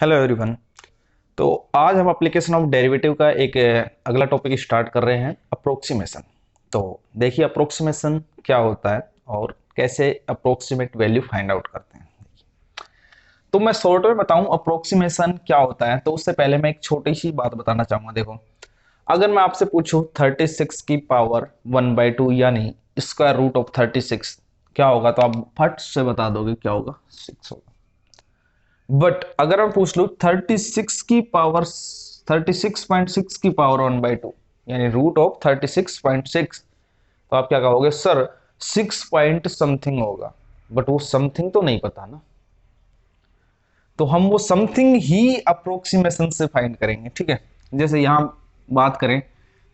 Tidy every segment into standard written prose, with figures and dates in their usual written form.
Hello everyone. तो आज हम एप्लीकेशन ऑफ डेरिवेटिव का एक अगला टॉपिक स्टार्ट कर रहे हैं, अप्रोक्सीमेशन। तो देखिए अप्रोक्सीमेशन क्या होता है और कैसे अप्रोक्सीमेट वैल्यू फाइंड आउट करते हैं। तो मैं शॉर्ट में बताऊं अप्रोक्सीमेशन क्या होता है, तो उससे पहले मैं एक छोटी सी बात बताना चाहूंगा। देखो, अगर मैं आपसे पूछूं 36 की पावर 1/2 यानी स्क्वायर रूट ऑफ 36 क्या होगा, तो आप फट से बता दोगे क्या होगा, 6 होगा। बट अगर मैं पूछ लू 36 की पावर 1/2 यानी रूट ऑफ 36.6, तो आप क्या कहोगे, सर 6 पॉइंट समथिंग होगा। बट वो समथिंग तो नहीं पता ना, तो हम वो समथिंग ही अप्रोक्सीमेशन से फाइंड करेंगे। ठीक है, जैसे यहां बात करें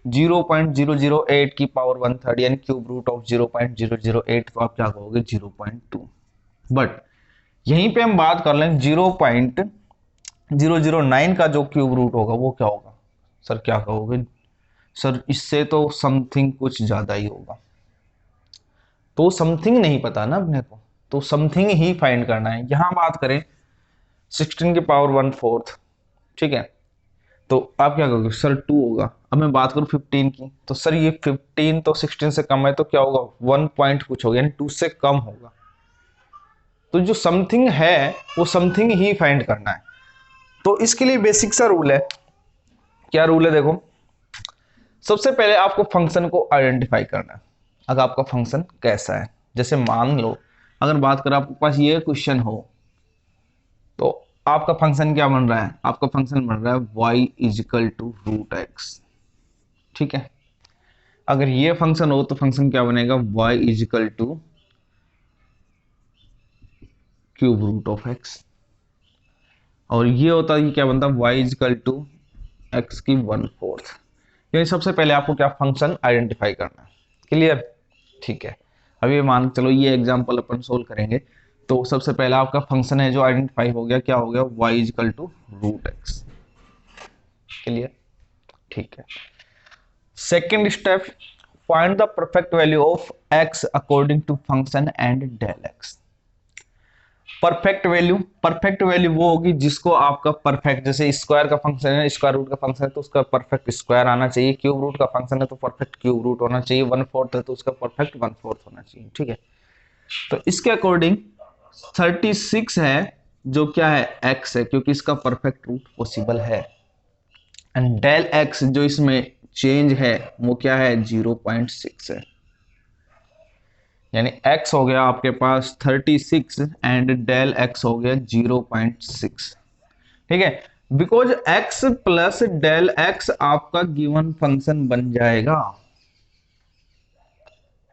0.008 की पावर 1/3 यानी क्यूब रूट ऑफ 0.008, तो आप क्या कहोगे 0.2। बट यहीं पे हम बात कर लें 0.009 का जो क्यूब रूट होगा वो क्या होगा, सर क्या कहोगे, सर इससे तो समथिंग कुछ ज्यादा ही होगा। तो समथिंग नहीं पता ना अपने को, तो समथिंग ही फाइंड करना है। यहां बात करें 16 की पावर 1/4, ठीक है, तो आप क्या कहोगे, सर 2 होगा। अब मैं बात करूं 15 की, तो सर ये 15 तो 16 से कम है, तो क्या होगा 1 पॉइंट कुछ होगा यानी 2 से कम होगा। तो जो समथिंग है वो समथिंग ही फाइंड करना है। तो इसके लिए बेसिक सा रूल है। क्या रूल है, देखो, सबसे पहले आपको फंक्शन को आइडेंटिफाई करना है। अगर आपका फंक्शन कैसा है, जैसे मान लो अगर बात करें आपके पास ये क्वेश्चन हो, तो आपका फंक्शन क्या बन रहा है, आपका फंक्शन बन रहा है y equal to root x. ठीक है, अगर ये फंक्शन हो तो फंक्शन क्या बनेगा, y equal to cube root of x. और ये होता है, ये क्या बनता है, y इजिकल टू एक्स की 1/4। यानी सबसे पहले आपको क्या फंक्शन आइडेंटिफाई करना है। क्लियर, ठीक है। अब ये मान चलो ये एग्जांपल अपन सोल्व करेंगे, तो सबसे पहला आपका फंक्शन है जो आइडेंटिफाई हो गया, क्या हो गया, y equal to root x. Clear, ठीक है। Second step, find the perfect value of x according to function and del x। Perfect value वो होगी जिसको आपका परफेक्ट, जैसे स्क्वायर का फंक्शन है, स्क्वायर रूट का फंक्शन है तो उसका परफेक्ट स्क्वायर आना चाहिए, क्यूब रूट का फंक्शन है तो परफेक्ट क्यूब रूट होना चाहिए, 1/4 है तो उसका परफेक्ट 1/4 होना चाहिए। ठीक है, तो इसके अकॉर्डिंग 36 है जो क्या है, x है, क्योंकि इसका परफेक्ट रूट पॉसिबल है। एंड डेल x जो इसमें चेंज है वो क्या है, 0.6 है। यानी x हो गया आपके पास 36 एंड डेल x हो गया 0.6। ठीक है, because x plus del x आपका गिवन फंक्शन बन जाएगा।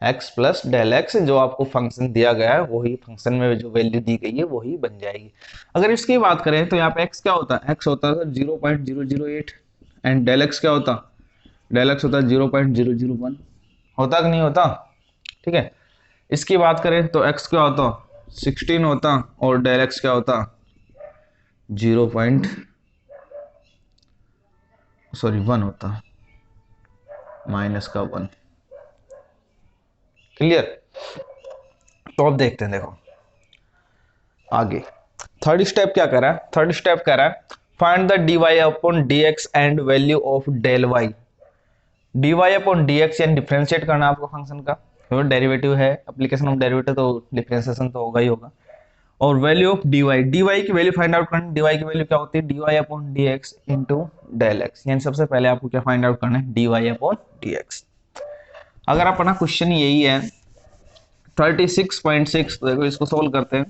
x प्लस डेल x जो आपको फंक्शन दिया गया है वही फंक्शन में जो वैल्यू दी गई है वही बन जाएगी। अगर इसकी बात करें तो यहाँ पे x क्या होता है, x होता है 0.008 एंड डेल x क्या होता, डेल x होता है 0.001। होता कि नहीं होता, ठीक है। इसकी बात करें तो x क्या होता, 16 होता और डेल x क्या होता, 1 होता, माइनस का 1। क्लियर, तो अब देखते हैं, देखो आगे थर्ड स्टेप क्या कर रहा है, थर्ड स्टेप कह रहा है find the dy upon dx and value of del y। dy upon dx यानी डिफरेंशिएट करना आपको फंक्शन का, क्योंकि डेरिवेटिव है, एप्लीकेशन ऑफ डेरिवेटिव तो डिफरेंशिएशन तो होगा ही होगा। और वैल्यू ऑफ dy, dy की वैल्यू फाइंड आउट करनी, dy की वैल्यू क्या होती है, dy upon dx into del x। यानी सबसे पहले आपको क्या फाइंड आउट करना है, dy अपॉन dx। अगर अपना क्वेश्चन यही है 36.6, तो देखो इसको सोल्व करते हैं।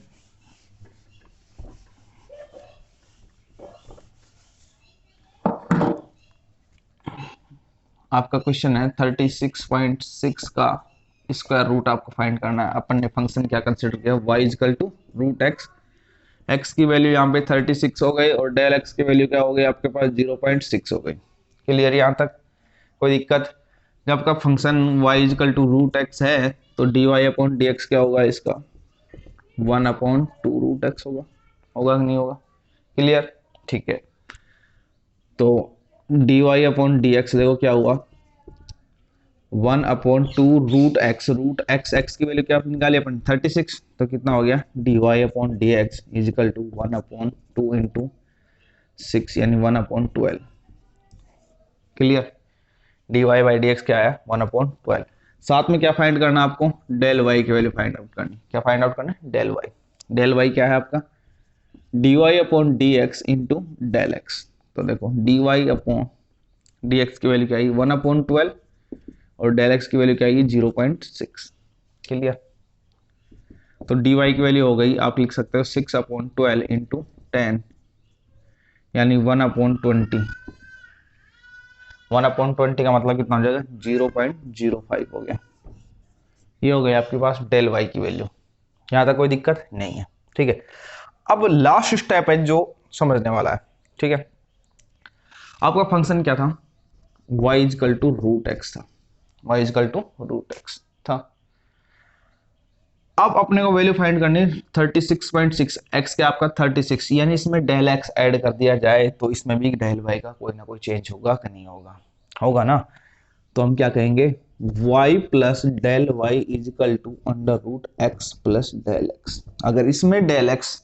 आपका क्वेश्चन है 36.6 का स्क्वायर रूट आपको फाइंड करना है। अपन ने फंक्शन क्या कंसिडर किया, y equal to root x. X की वैल्यू यहाँ पे 36 हो गई और डेल एक्स की वैल्यू क्या हो गई आपके पास, 0.6 हो गई। क्लियर, यहाँ तक कोई दिक्कत। जब आपका function y equal to root x है तो dy अपॉन डी एक्स क्या होगा इसका, 1/2 रूट एक्स होगा। होगा कि नहीं होगा, क्लियर, ठीक है। तो dy अपॉन डी एक्स देखो क्या हुआ, 1/2 रूट एक्स, एक्स की वैल्यू क्या निकाली अपन 36, तो कितना हो गया dy upon d x equal to 1/2 into 6 यानी 1/12। Clear. dy by d x क्या है 1/12। साथ में क्या फाइंड करना है आपको, डेल वाई की वैल्यू फाइंड आउट करनी। क्या फाइंड आउट करना है, डेल वाई। डेल वाई क्या है आपका, dy upon d x into del x. तो देखो dy अपॉन डी एक्स की वैल्यू क्या आएगी 1/12 और डेल एक्स की वैल्यू क्या आएगी 0.6। क्लियर। तो dy की वैल्यू हो गई, आप लिख सकते हो 6/12 इंटू 10 यानी 1/20। 1/20 का मतलब कितना हो जाएगा 0.05 हो गया। ये हो गई आपके पास डेल वाई की वैल्यू। यहां तक कोई दिक्कत नहीं है। ठीक है, अब लास्ट स्टेप है जो समझने वाला है। ठीक है, आपका फंक्शन क्या था, y equal to root x था। y equal to root x था। अब अपने को वैल्यू फाइंड करनी 36.6। x क्या आपका 36, यानी इसमें डेल x ऐड कर दिया जाए तो इसमें भी डेल y का कोई ना कोई चेंज होगा कि नहीं होगा, होगा ना। तो हम क्या कहेंगे y plus del y equal to under root x plus del x. अगर इसमें डेल x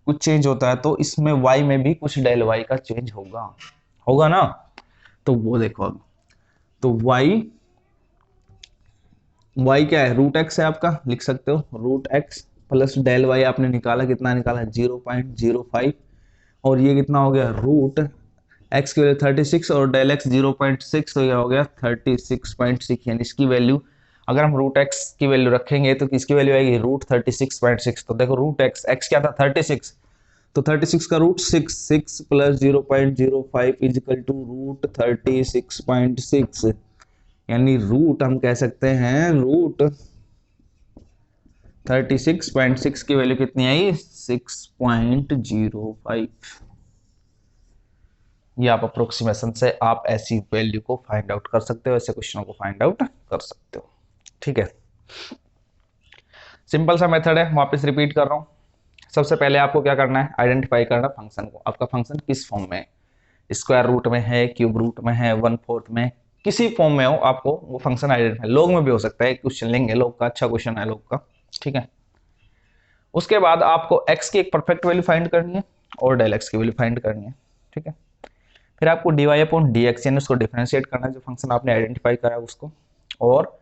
कुछ चेंज होता है तो इसमें y में भी कुछ डेल y का चेंज होगा, होगा ना। तो वो देखो अब, तो y क्या है रूट एक्स है आपका, लिख सकते हो root x plus del y आपने निकाला, कितना निकाला 0.05 और ये कितना हो गया रूट एक्स की वैल्यू 36 और डेल एक्स 0.6 तो ये हो गया 36.6। यानी इसकी वैल्यू अगर हम रूट एक्स की वैल्यू रखेंगे तो किसकी वैल्यू आएगी रूट 36.6। तो देखो रूट एक्स, एक्स क्या था 36, तो 36 का रूट 6 प्लस 0.05 इजिकल टू रूट 36.6। यानी रूट हम कह सकते हैं रूट 36.6 की वैल्यू कितनी आई 6.05। ये आप अप्रोक्सीमेशन से आप ऐसी वैल्यू को फाइंड आउट कर सकते हो, ऐसे क्वेश्चनों को फाइंड आउट कर सकते हो। ठीक है, सिंपल सा मेथड है, वापस रिपीट कर रहा हूं। सबसे पहले आपको क्या करना है, आइडेंटिफाई करना फंक्शन को। आपका फंक्शन किस फॉर्म में है, स्क्वायर रूट में है, क्यूब रूट में है, 1/4 में, किसी फॉर्म में हो आपको वो फंक्शन आइडेंटिफाई। लोग में भी हो सकता है, क्वेश्चन लेंगे लोग का, अच्छा क्वेश्चन है लोग का। ठीक है, उसके बाद आपको x की एक परफेक्ट वैल्यू फाइंड करनी है और डेल x की वैल्यू फाइंड करनी है। ठीक है, फिर आपको dy अपॉन dx यानी उसको डिफरेंशिएट करना है, जो फंक्शन आपने आइडेंटिफाई करा है उसको, और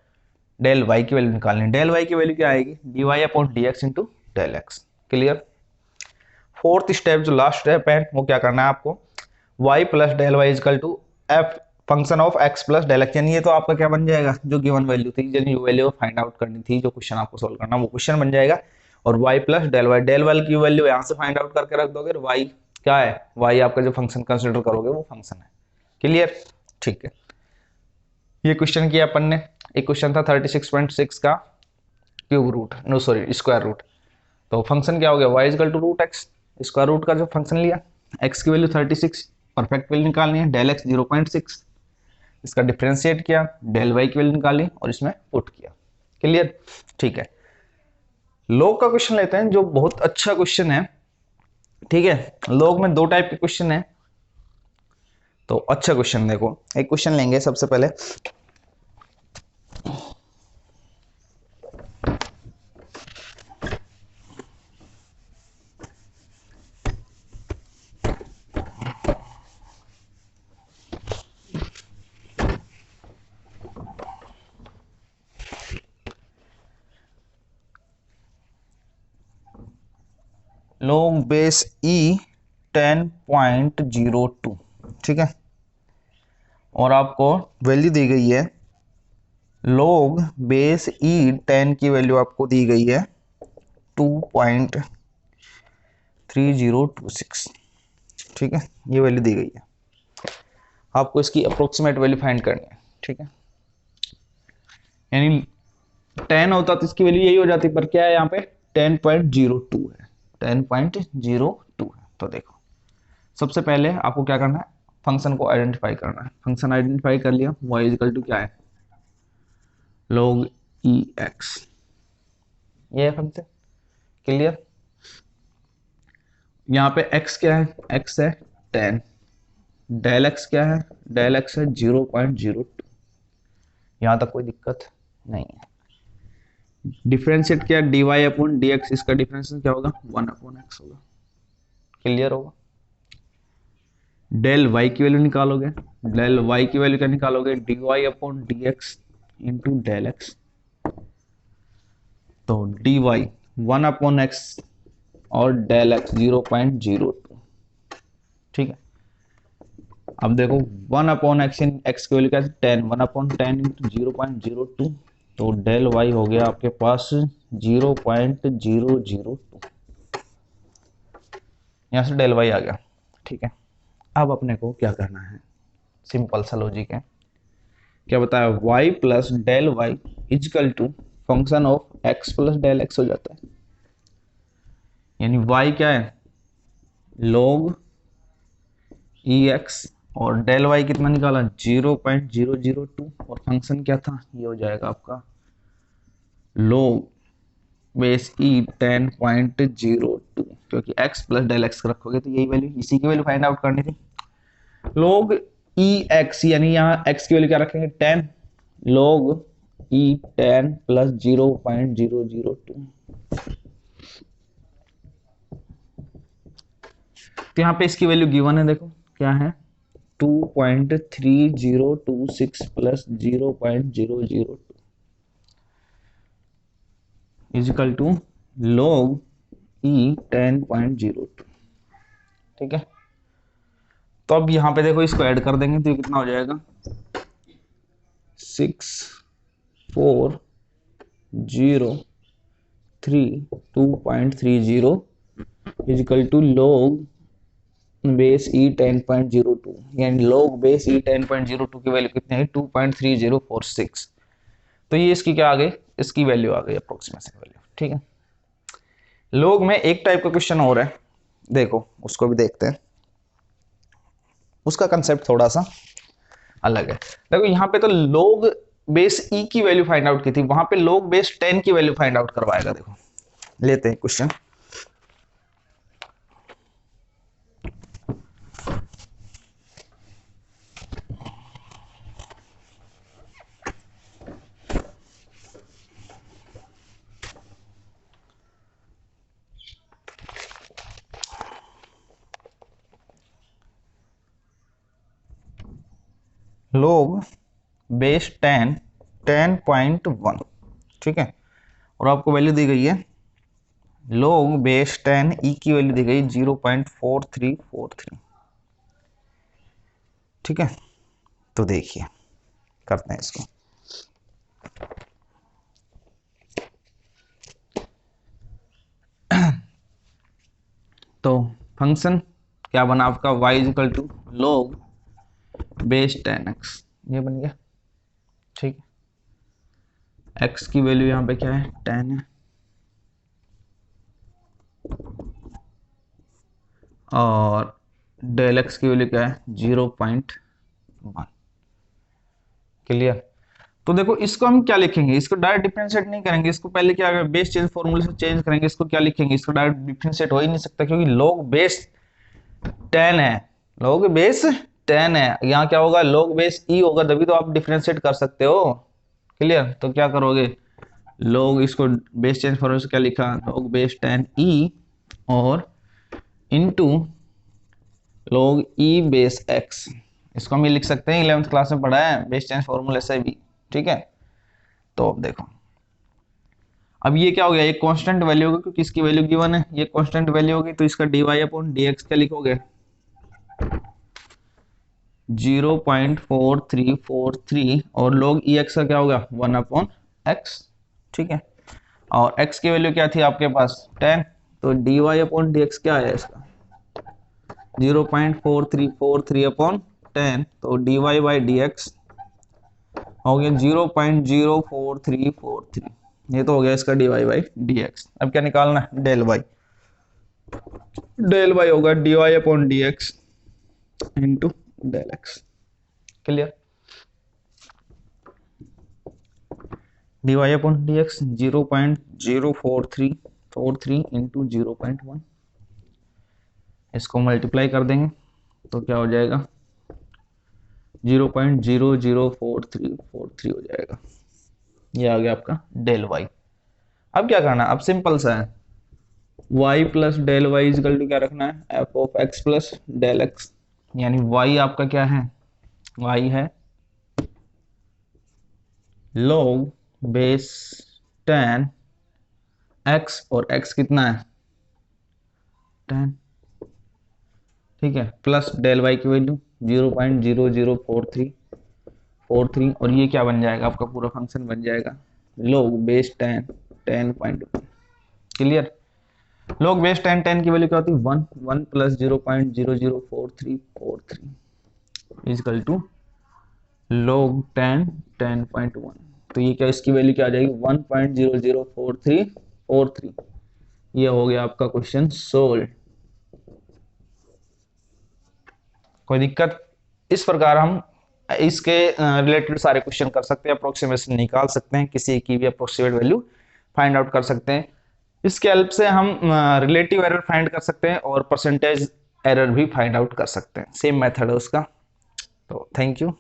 डेल y की वैल्यू निकालनी है। डेल y की वैल्यू क्या आएगी dy upon dx into del x। Clear. Fourth step जो लास्ट स्टेप है वो क्या करना है आपको, y plus del y equal to f function of x plus del x. यानी ये तो आपका क्या बन जाएगा, जो गिवन वैल्यू थी, जो वैल्यू फाइंड आउट करनी थी, जो क्वेश्चन आपको सोल्व करना वो क्वेश्चन बन जाएगा। और y plus del y, del y की वैल्यू यहाँ से फाइंड आउट करके रख दोगे, y क्या है, y आपका जो फंक्शन कंसिडर करोगे वो फंक्शन है। क्लियर। ठीक है, ये क्वेश्चन किया अपन ने। एक क्वेश्चन था 36.6 का cube root, no sorry square root. तो फंक्शन क्या हो गया y equal to root x, square root का जो फंक्शन लिया, x की वैल्यू 36, परफेक्ट वैल्यू निकालनी है, डेल x 0.6, इसका डिफरेंशिएट किया, डेल y की वैल्यू निकाली और इसमें पुट किया। क्लियर। ठीक है, लॉग का क्वेश्चन लेते हैं जो बहुत अच्छा क्वेश्चन है। ठीक है, लॉग में दो टाइप के क्वेश्चन है, तो अच्छा क्वेश्चन देखो। एक क्वेश्चन लेंगे सबसे पहले, log बेस e 10.02। ठीक है, और आपको वैल्यू दी गई है log बेस e 10 की वैल्यू आपको दी गई है 2.3026। ठीक है, ये वैल्यू दी गई है, आपको इसकी अप्रोक्सीमेट वैल्यू फाइंड करनी है। ठीक है, यानी 10 होता तो इसकी वैल्यू यही हो जाती, पर क्या है यहाँ पे 10.02 है, 10.02 है। तो देखो सबसे पहले आपको क्या करना है, फंक्शन को आइडेंटिफाई करना है। फंक्शन आइडेंटिफाई कर लिया, y इक्वल टू क्या है log ex, ये है फंक्शन। क्लियर। यहाँ पे x क्या है, x है 10, डेल x क्या है, डेल x है 0.02। यहाँ तक कोई दिक्कत नहीं है। डिफरेंशिएट किया dy अपॉन dx, इसका डिफरेंशिएट क्या होगा 1/x होगा। क्लियर होगा। डेल वाई की वैल्यू निकालोगे, डेल वाई की वैल्यू क्या निकालोगे, d y upon d x into del x. तो डी वाई 1/x और डेल एक्स 0.02। ठीक है, अब देखो 1/x इन एक्स की वैल्यू क्या है 10, 1/10 इंटू 0.02, तो डेल वाई हो गया आपके पास 0.002। यहां से डेल वाई आ गया। ठीक है, अब अपने को क्या करना है, सिंपल सा लॉजिक है। क्या बताया, y plus del y equal to function of x plus del x हो जाता है। यानी y क्या है, log ex, और डेल वाई कितना निकाला 0.002, और फंक्शन क्या था, ये हो जाएगा आपका log बेस e 10.02, क्योंकि x प्लस डेल एक्स रखोगे तो यही वैल्यू, इसी की वैल्यू फाइंड आउट करनी थी। log e x, यानी यहाँ x की वैल्यू क्या रखेंगे 10, log e 10 प्लस 0.002। तो यहाँ पे इसकी वैल्यू गिवन है, देखो क्या है 2.3026 plus 0.002 equal to log e 10.02। ठीक है, तो अब यहाँ पे देखो इसको ऐड कर देंगे तो ये कितना हो जाएगा 6403 इजिकल टू log बेस ई 10.02, यानी log बेस ई 10.02 की वैल्यू कितनी है 2.3046। तो ये इसकी क्या आ गई, इसकी वैल्यू आ गई अप्रोक्सीमेशन वैल्यू। ठीक है, log में एक टाइप का क्वेश्चन हो रहा है, देखो उसको भी देखते हैं, उसका कंसेप्ट थोड़ा सा अलग है। देखो यहाँ पे तो log बेस ई की वैल्यू फाइंड आउट की थी, वहां पे log बेस 10 की वैल्यू फाइंड आउट करवाएगा। देखो लेते हैं क्वेश्चन, log बेस 10.1। ठीक है, और आपको वैल्यू दी गई है log बेस 10 ई की वैल्यू दी गई 0.4343। ठीक है, तो देखिए करते हैं इसको। तो फंक्शन क्या बना आपका y equal to log base 10x, ये बन गया। ठीक है, x की वैल्यू यहाँ पे क्या है 10 है, और डेल एक्स की वैल्यू क्या है 0.1। क्लियर, तो देखो इसको हम क्या लिखेंगे, इसको डायरेक्ट डिफरेंशिएट नहीं करेंगे, इसको पहले क्या करेंगे बेस चेंज फॉर्मूले से चेंज करेंगे। इसको क्या लिखेंगे, इसको डायरेक्ट डिफरेंशिएट हो ही नहीं सकता, क्योंकि log बेस 10 है, log बेस 10 है, यहाँ क्या होगा log बेस e होगा, तभी तो आप डिफरेंशिएट कर सकते हो। क्लियर, तो क्या करोगे log, इसको बेस चेंज फॉर्मूले से क्या लिखा log बेस 10 e, और into log e base x, इसको हम ये लिख सकते हैं 11th क्लास में पढ़ा है बेस चेंज फॉर्मूले से भी। ठीक है, तो अब देखो, अब ये क्या हो गया, ये कांस्टेंट वैल्यू होगी क्योंकि इसकी वैल्यू गिवन है, ये कांस्टेंट वैल्यू होगी, तो इसका dy अपॉन dx क्या लिखोगे 0.4343, और log ex का क्या होगा 1/x। ठीक है, और x की वैल्यू क्या थी आपके पास 10, तो dy अपॉन dx क्या है इसका 0.4343 अपॉन 10, तो dy बाई dx हो गया 0.04343, ये तो हो गया इसका dy बाई dx। अब क्या निकालना है डेल वाई, डेल वाई होगा dy upon dx into del x. Clear, dy upon dx 0.04343 into 0.1, इसको मल्टीप्लाई कर देंगे तो क्या हो जाएगा 0.00443 हो जाएगा, ये आ गया आपका डेल वाई। अब क्या करना है, अब सिंपल सा है y plus del y equal to क्या रखना है f of x plus del x. यानी y आपका क्या है, y है log बेस 10 x, और x कितना है 10, ठीक है, प्लस डेल y की वैल्यू 0.004343, और ये क्या बन जाएगा आपका पूरा फंक्शन बन जाएगा log बेस 10 10.1। क्लियर। log बेस 10 10 की वैल्यू क्या होती है 1 1 प्लस 0.004343 इजकल टू log 10 10.1। तो ये क्या, इसकी वैल्यू क्या आ जाएगी 1.004343। ये हो गया आपका क्वेश्चन सोल्व। कोई दिक्कत? इस प्रकार हम इसके रिलेटेड सारे क्वेश्चन कर सकते हैं, अप्रोक्सीमेशन निकाल सकते हैं, किसी की भी अप्रोक्सीमेट वैल्यू फाइंड आउट कर सकते हैं। इसके हेल्प से हम रिलेटिव एरर फाइंड कर सकते हैं और परसेंटेज एरर भी फाइंड आउट कर सकते हैं। सेम मेथड है उसका। तो थैंक यू।